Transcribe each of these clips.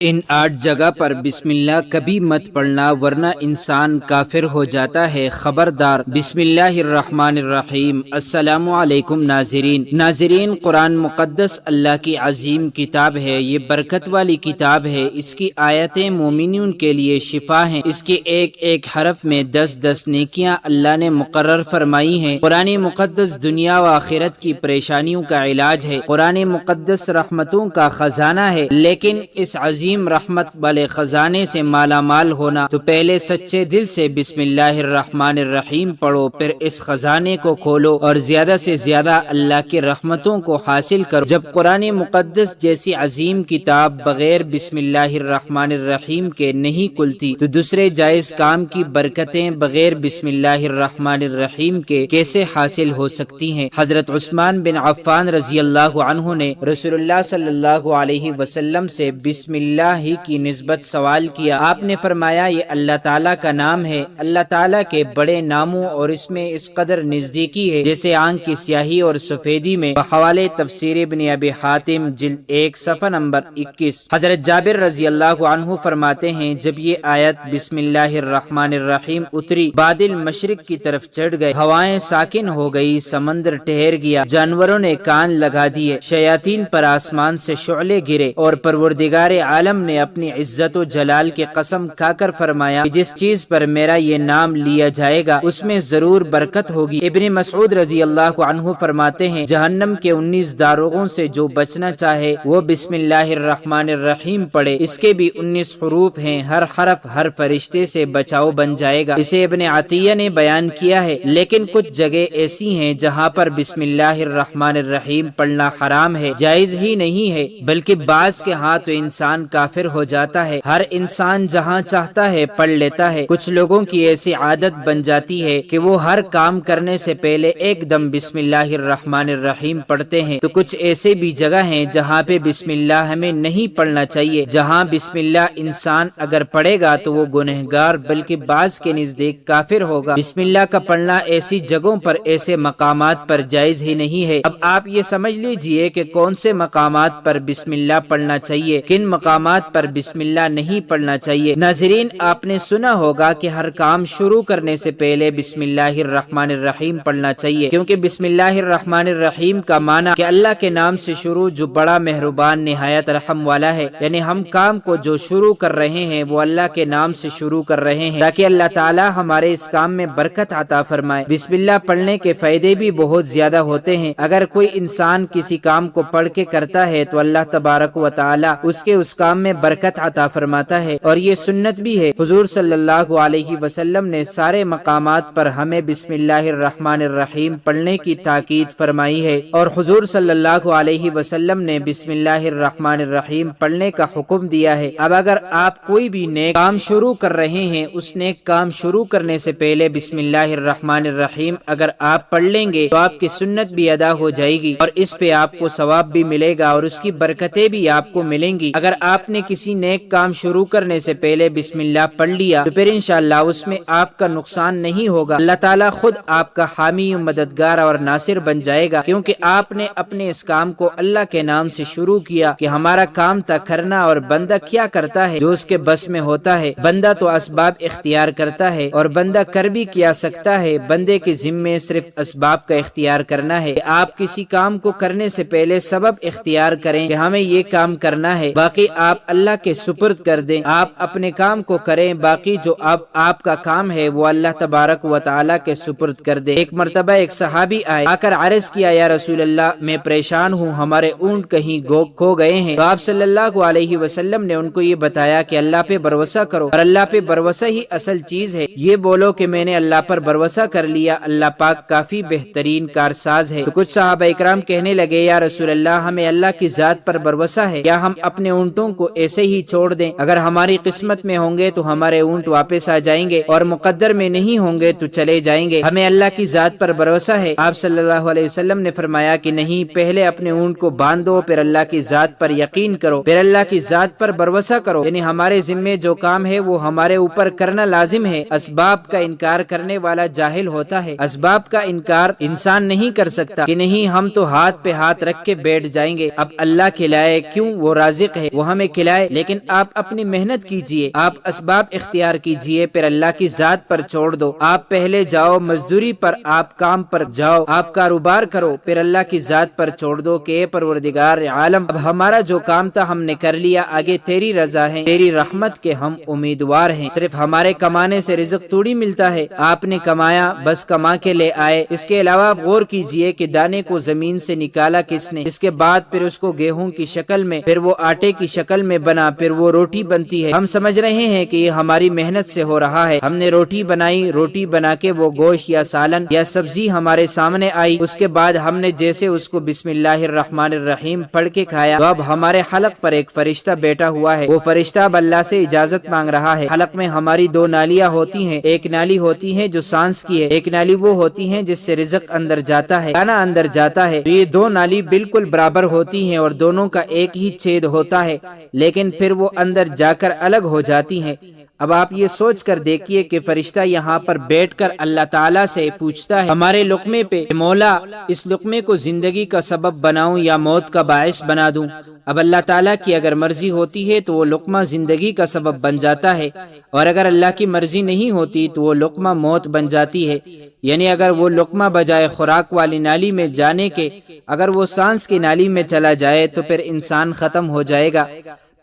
ان 8 جگہ پر بسم اللہ کبھی مت پڑھنا ورنہ انسان کافر ہو جاتا ہے، خبردار۔ بسم اللہ الرحمن الرحیم۔ السلام علیکم ناظرین، قرآن مقدس اللہ کی عظیم کتاب ہے، یہ برکت والی کتاب ہے، اس کی آیتیں مومنین کے لیے شفا ہیں، اس کے ایک ایک حرف میں 10 نیکیاں اللہ نے مقرر فرمائی ہیں۔ قرآن مقدس دنیا و آخرت کی پریشانیوں کا علاج ہے، قرآن مقدس رحمتوں کا خزانہ ہے، لیکن اس عظیم رحمت والے خزانے سے مالا مال ہونا تو پہلے سچے دل سے بسم اللہ الرحمن الرحیم پڑھو، پھر اس خزانے کو کھولو اور زیادہ سے زیادہ اللہ کی رحمتوں کو حاصل کرو۔ جب قرآن مقدس جیسی عظیم کتاب بغیر بسم اللہ الرحمن الرحیم کے نہیں کھلتی تو دوسرے جائز کام کی برکتیں بغیر بسم اللہ الرحمن الرحیم کے کیسے حاصل ہو سکتی ہیں؟ حضرت عثمان بن عفان رضی اللہ عنہ نے رسول اللہ صلی اللہ علیہ وسلم سے بسم اللہ ہی کی نسبت سوال کیا۔ آپ نے فرمایا یہ اللہ تعالیٰ کا نام ہے، اللہ تعالیٰ کے بڑے ناموں اور اس میں اس قدر نزدیکی ہے جیسے آنکھ کی سیاہی اور سفیدی میں، بحوالے تفسیر ابن ابی حاتم جلد 1 صفحہ نمبر 21۔ حضرت جابر رضی اللہ عنہ فرماتے ہیں جب یہ آیت بسم اللہ الرحمن الرحیم اتری، بادل مشرق کی طرف چڑھ گئے، ہوائیں ساکن ہو گئی، سمندر ٹھہر گیا، جانوروں نے کان لگا دیے، شیاطین پر آسمان سے شعلے گرے، اور پروردگار عالم نے اپنی عزت و جلال کی قسم کھا کر فرمایا کہ جس چیز پر میرا یہ نام لیا جائے گا اس میں ضرور برکت ہوگی۔ ابن مسعود رضی اللہ عنہ فرماتے ہیں جہنم کے 19 داروغوں سے جو بچنا چاہے وہ بسم اللہ الرحمن الرحیم پڑھے، اس کے بھی 19 حروف ہیں، ہر حرف ہر فرشتے سے بچاؤ بن جائے گا۔ اسے ابن عطیہ نے بیان کیا ہے، لیکن کچھ جگہ ایسی ہیں جہاں پر بسم اللہ الرحمن الرحیم پڑھنا حرام ہے، جائز ہی نہیں ہے، بلکہ بعض کے ہاں تو انسان کافر ہو جاتا ہے۔ ہر انسان جہاں چاہتا ہے پڑھ لیتا ہے، کچھ لوگوں کی ایسی عادت بن جاتی ہے کہ وہ ہر کام کرنے سے پہلے ایک دم بسم اللہ الرحمن الرحیم پڑھتے ہیں، تو کچھ ایسے بھی جگہ ہیں جہاں پہ بسم اللہ ہمیں نہیں پڑھنا چاہیے، جہاں بسم اللہ انسان اگر پڑھے گا تو وہ گنہگار بلکہ بعض کے نزدیک کافر ہوگا۔ بسم اللہ کا پڑھنا ایسی جگہوں پر، ایسے مقامات پر جائز ہی نہیں ہے۔ اب آپ یہ سمجھ لیجئے کہ کون سے مقامات پر بسم اللہ پڑھنا چاہیے، کن مقامات پر بسم اللہ نہیں پڑھنا چاہیے۔ ناظرین، آپ نے سنا ہوگا کہ ہر کام شروع کرنے سے پہلے بسم اللہ الرحمن الرحیم پڑھنا چاہیے، کیونکہ بسم اللہ الرحمن الرحیم کا معنی کہ اللہ کے نام سے شروع جو بڑا مہربان نہایت رحم والا ہے، یعنی ہم کام کو جو شروع کر رہے ہیں وہ اللہ کے نام سے شروع کر رہے ہیں تاکہ اللہ تعالی ہمارے اس کام میں برکت عطا فرمائے۔ بسم اللہ پڑھنے کے فائدے بھی بہت زیادہ ہوتے ہیں۔ اگر کوئی انسان کسی کام کو پڑھ کے کرتا ہے تو اللہ تبارک و تعالی اس کے اس کام میں برکت عطا فرماتا ہے، اور یہ سنت بھی ہے۔ حضور صلی اللہ علیہ وسلم نے سارے مقامات پر ہمیں بسم اللہ الرحمن الرحیم پڑھنے کی تاکید فرمائی ہے، اور حضور صلی اللہ علیہ وسلم نے بسم اللہ الرحمن الرحیم پڑھنے کا حکم دیا ہے۔ اب اگر آپ کوئی بھی نیک کام شروع کر رہے ہیں، اس نیک کام شروع کرنے سے پہلے بسم اللہ الرحمن الرحیم اگر آپ پڑھ لیں گے تو آپ کی سنت بھی ادا ہو جائے گی، اور اس پہ آپ کو ثواب بھی ملے گا اور اس کی برکتیں بھی آپ کو ملیں گی۔ اگر آپ نے کسی نیک کام شروع کرنے سے پہلے بسم اللہ پڑھ لیا تو پھر انشاءاللہ اس میں آپ کا نقصان نہیں ہوگا، اللہ تعالیٰ خود آپ کا حامی و مددگار اور ناصر بن جائے گا، کیونکہ آپ نے اپنے اس کام کو اللہ کے نام سے شروع کیا کہ ہمارا کام تھا کرنا، اور بندہ کیا کرتا ہے جو اس کے بس میں ہوتا ہے۔ بندہ تو اسباب اختیار کرتا ہے، اور بندہ کر بھی کیا سکتا ہے، بندے کے ذمے صرف اسباب کا اختیار کرنا ہے۔ آپ کسی کام کو کرنے سے پہلے سبب اختیار کریں کہ ہمیں یہ کام کرنا ہے، باقی آپ اللہ کے سپرد کر دیں، آپ اپنے کام کو کریں، باقی جو اب آپ کا کام ہے وہ اللہ تبارک و تعالیٰ کے سپرد کر دیں۔ ایک مرتبہ ایک صحابی آئے، آ کر عرض کیا یا رسول اللہ میں پریشان ہوں، ہمارے اونٹ کہیں کھو گئے ہیں۔ تو آپ صلی اللہ علیہ وسلم نے ان کو یہ بتایا کہ اللہ پہ بھروسہ کرو، اور اللہ پہ بھروسہ ہی اصل چیز ہے، یہ بولو کہ میں نے اللہ پر بھروسہ کر لیا، اللہ پاک کافی بہترین کارساز ہے۔ تو کچھ صحابہ اکرام کہنے لگے یا رسول اللہ ہمیں اللہ کی ذات پر بھروسہ ہے، کیا ہم اپنے اونٹوں کو ایسے ہی چھوڑ دیں؟ اگر ہماری قسمت میں ہوں گے تو ہمارے اونٹ واپس آ جائیں گے، اور مقدر میں نہیں ہوں گے تو چلے جائیں گے، ہمیں اللہ کی ذات پر بھروسہ ہے۔ آپ صلی اللہ علیہ وسلم نے فرمایا کہ نہیں، پہلے اپنے اونٹ کو باندھو، پھر اللہ کی ذات پر یقین کرو، پھر اللہ کی ذات پر بھروسہ کرو، یعنی ہمارے ذمے جو کام ہے وہ ہمارے اوپر کرنا لازم ہے۔ اسباب کا انکار کرنے والا جاہل ہوتا ہے، اسباب کا انکار انسان نہیں کر سکتا کہ نہیں ہم تو ہاتھ پہ ہاتھ رکھ کے بیٹھ جائیں گے، اب اللہ کھلائے کیوں، وہ رازق ہے، وہ ہمیں کھلائے، لیکن آپ اپنی محنت کیجئے، آپ اسباب اختیار کیجئے، پھر اللہ کی ذات پر چھوڑ دو۔ آپ پہلے جاؤ مزدوری پر، آپ کام پر جاؤ، آپ کاروبار کرو، پھر اللہ کی ذات پر چھوڑ دو کہ اے پروردگار عالم، اب ہمارا جو کام تھا ہم نے کر لیا، آگے تیری رضا ہے، تیری رحمت کے ہم امیدوار ہیں۔ صرف ہمارے کمانے سے رزق تھوڑی ملتا ہے، آپ نے کمایا بس کما کے لے آئے۔ اس کے علاوہ آپ غور کیجئے کہ دانے کو زمین سے نکالا کس نے، اس کے بعد پھر اس کو گیہوں کی شکل میں، پھر وہ آٹے کی شکل میں بنا، پھر وہ روٹی بنتی ہے۔ ہم سمجھ رہے ہیں کہ یہ ہماری محنت سے ہو رہا ہے، ہم نے روٹی بنائی، روٹی بنا کے وہ گوشت یا سالن یا سبزی ہمارے سامنے آئی، اس کے بعد ہم نے جیسے اس کو بسم اللہ الرحمن الرحیم پڑھ کے کھایا، تو اب ہمارے حلق پر ایک فرشتہ بیٹھا ہوا ہے، وہ فرشتہ اب اللہ سے اجازت مانگ رہا ہے۔ حلق میں ہماری دو نالیاں ہوتی ہیں، ایک نالی ہوتی ہے جو سانس کی ہے، ایک نالی وہ ہوتی ہے جس سے رزق اندر جاتا ہے، کھانا اندر جاتا ہے۔ تو یہ دو نالی بالکل برابر ہوتی ہیں اور دونوں کا ایک ہی چھید ہوتا ہے، لیکن پھر وہ اندر جا کر الگ ہو جاتی ہیں۔ اب آپ یہ سوچ کر دیکھیے کہ فرشتہ یہاں پر بیٹھ کر اللہ تعالیٰ سے پوچھتا ہے ہمارے لقمے پہ، مولا اس لقمے کو زندگی کا سبب بناؤں یا موت کا باعث بنا دوں؟ اب اللہ تعالیٰ کی اگر مرضی ہوتی ہے تو وہ لقمہ زندگی کا سبب بن جاتا ہے، اور اگر اللہ کی مرضی نہیں ہوتی تو وہ لقمہ موت بن جاتی ہے۔ یعنی اگر وہ لقمہ بجائے خوراک والی نالی میں جانے کے اگر وہ سانس کی نالی میں چلا جائے تو پھر انسان ختم ہو جائے گا۔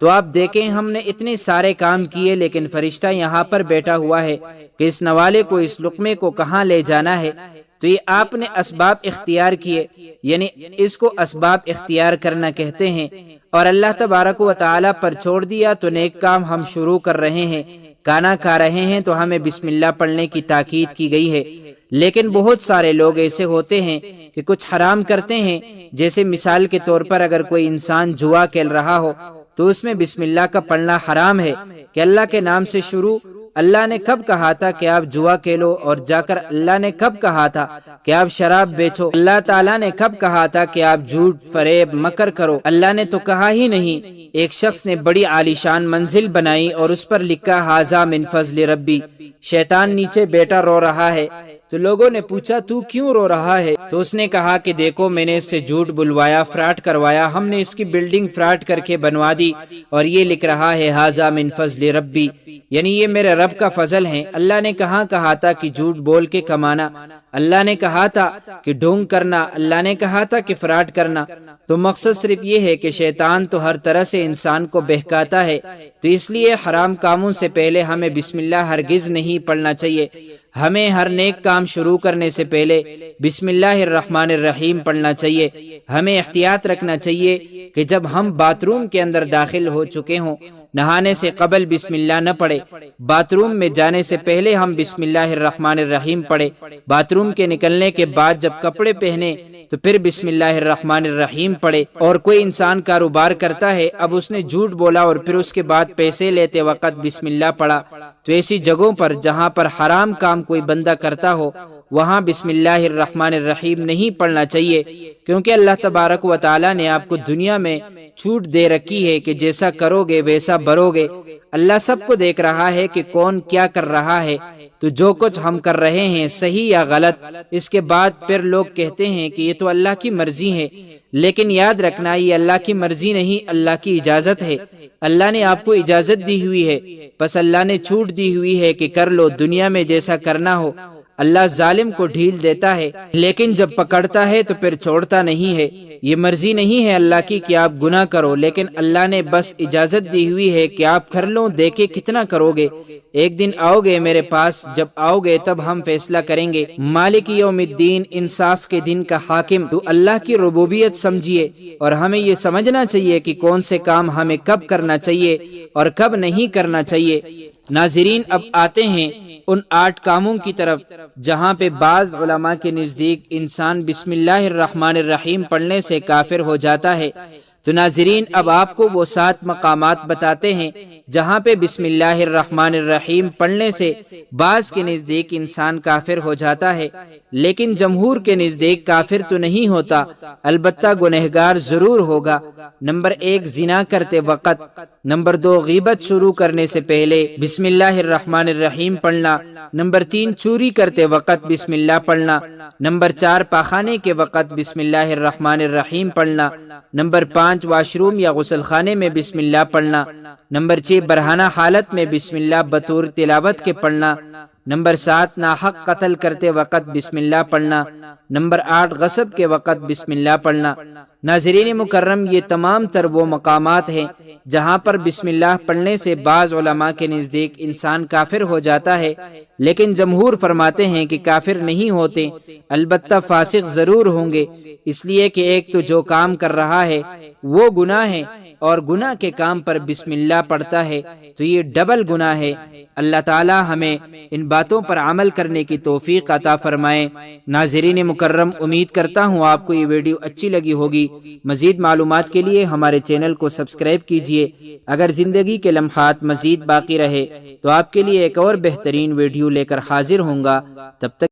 تو آپ دیکھیں ہم نے اتنے سارے کام کیے، لیکن فرشتہ یہاں پر بیٹھا ہوا ہے کہ اس نوالے کو، اس لقمے کو کہاں لے جانا ہے۔ تو یہ آپ نے اسباب اختیار کیے، یعنی اس کو اسباب اختیار کرنا کہتے ہیں، اور اللہ تبارک و تعالی پر چھوڑ دیا تو نیک کام ہم شروع کر رہے ہیں، کھانا کھا رہے ہیں تو ہمیں بسم اللہ پڑھنے کی تاکید کی گئی ہے۔ لیکن بہت سارے لوگ ایسے ہوتے ہیں کہ کچھ حرام کرتے ہیں، جیسے مثال کے طور پر اگر کوئی انسان جوا کھیل رہا ہو تو اس میں بسم اللہ کا پڑھنا حرام ہے کہ اللہ کے نام سے شروع۔ اللہ نے کب کہا تھا کہ آپ جوا کھیلو، اور جا کر اللہ نے کب کہا تھا کہ آپ شراب بیچو؟ اللہ تعالیٰ نے کب کہا تھا کہ آپ جھوٹ فریب مکر کرو؟ اللہ نے تو کہا ہی نہیں۔ ایک شخص نے بڑی عالیشان منزل بنائی اور اس پر لکھا ھذا من فضل ربی، شیطان نیچے بیٹا رو رہا ہے۔ تو لوگوں نے پوچھا تو کیوں رو رہا ہے؟ تو اس نے کہا کہ دیکھو میں نے اس سے جھوٹ بلوایا، فراڈ کروایا، ہم نے اس کی بلڈنگ فراڈ کر کے بنوا دی، اور یہ لکھ رہا ہے ھذا من فضل ربی، یعنی یہ میرے رب کا فضل ہے۔ اللہ نے کہاں کہا تھا کہ جھوٹ بول کے کمانا؟ اللہ نے کہا تھا کہ ڈھونگ کرنا، اللہ نے کہا تھا کہ فراڈ کرنا۔ تو مقصد صرف یہ ہے کہ شیطان تو ہر طرح سے انسان کو بہکاتا ہے، تو اس لیے حرام کاموں سے پہلے ہمیں بسم اللہ ہرگز نہیں پڑھنا چاہیے۔ ہمیں ہر نیک کام شروع کرنے سے پہلے بسم اللہ الرحمن الرحیم پڑھنا چاہیے۔ ہمیں احتیاط رکھنا چاہیے کہ جب ہم باتھ روم کے اندر داخل ہو چکے ہوں، نہانے سے قبل بسم اللہ نہ پڑھے، باتھ روم میں جانے سے پہلے ہم بسم اللہ الرحمن الرحیم پڑھے، باتھ روم کے نکلنے کے بعد جب کپڑے پہنے تو پھر بسم اللہ الرحمن الرحیم پڑھے۔ اور کوئی انسان کاروبار کرتا ہے، اب اس نے جھوٹ بولا اور پھر اس کے بعد پیسے لیتے وقت بسم اللہ پڑھا، تو ایسی جگہوں پر جہاں پر حرام کام کوئی بندہ کرتا ہو وہاں بسم اللہ الرحمن الرحیم نہیں پڑھنا چاہیے، کیونکہ اللہ تبارک و تعالی نے آپ کو دنیا میں چھوٹ دے رکھی ہے کہ جیسا کرو گے ویسا بھرو گے۔ اللہ سب کو دیکھ رہا ہے کہ کون کیا کر رہا ہے، تو جو کچھ ہم کر رہے ہیں صحیح یا غلط، اس کے بعد پھر لوگ کہتے ہیں کہ یہ تو اللہ کی مرضی ہے، لیکن یاد رکھنا یہ اللہ کی مرضی نہیں، اللہ کی اجازت ہے۔ اللہ نے آپ کو اجازت دی ہوئی ہے، بس اللہ نے چھوٹ دی ہوئی ہے کہ کر لو، دنیا میں جیسا کرنا ہو۔ اللہ ظالم کو ڈھیل دیتا ہے، لیکن جب پکڑتا ہے تو پھر چھوڑتا نہیں ہے۔ یہ مرضی نہیں ہے اللہ کی کہ آپ گناہ کرو، لیکن اللہ نے بس اجازت دی ہوئی ہے کہ آپ کر لو، دیکھے کتنا کرو گے۔ ایک دن آؤ گے میرے پاس، جب آؤ گے تب ہم فیصلہ کریں گے۔ مالک یوم الدین، انصاف کے دن کا حاکم، تو اللہ کی ربوبیت سمجھیے، اور ہمیں یہ سمجھنا چاہیے کہ کون سے کام ہمیں کب کرنا چاہیے اور کب نہیں کرنا چاہیے۔ ناظرین، اب آتے ہیں ان 8 کاموں کی طرف جہاں پہ بعض علماء کے نزدیک انسان بسم اللہ الرحمن الرحیم پڑھنے سے کافر ہو جاتا ہے۔ تو ناظرین، اب آپ کو وہ 7 مقامات بتاتے ہیں جہاں پہ بسم اللہ الرحمن الرحیم پڑھنے سے بعض کے نزدیک انسان کافر ہو جاتا ہے، لیکن جمہور کے نزدیک کافر تو نہیں ہوتا، البتہ گنہگار ضرور ہوگا۔ نمبر 1 زنا کرتے وقت، نمبر 2 غیبت شروع کرنے سے پہلے بسم اللہ الرحمن الرحیم پڑھنا، نمبر 3 چوری کرتے وقت بسم اللہ پڑھنا، نمبر 4 پاخانے کے وقت بسم اللہ الرحمن الرحیم پڑھنا، نمبر 5 5 واش روم یا غسل خانے میں بسم اللہ پڑھنا۔ نمبر 6 برہنہ حالت میں بسم اللہ بطور تلاوت کے پڑھنا۔ نمبر 7 ناحق قتل کرتے وقت بسم اللہ پڑھنا۔ نمبر 8 غصب کے وقت بسم اللہ پڑھنا۔ ناظرین مکرم، یہ تمام تر وہ مقامات ہیں جہاں پر بسم اللہ پڑھنے سے بعض علماء کے نزدیک انسان کافر ہو جاتا ہے، لیکن جمہور فرماتے ہیں کہ کافر نہیں ہوتے، البتہ فاسق ضرور ہوں گے، اس لیے کہ ایک تو جو کام کر رہا ہے وہ گناہ ہے، اور گناہ کے کام پر بسم اللہ پڑھتا ہے تو یہ ڈبل گناہ ہے۔ اللہ تعالی ہمیں ان باتوں پر عمل کرنے کی توفیق عطا فرمائے۔ ناظرین مکرم، امید کرتا ہوں آپ کو یہ ویڈیو اچھی لگی ہوگی۔ مزید معلومات کے لیے ہمارے چینل کو سبسکرائب کیجیے۔ اگر زندگی کے لمحات مزید باقی رہے تو آپ کے لیے ایک اور بہترین ویڈیو لے کر حاضر ہوں گا۔ تب تک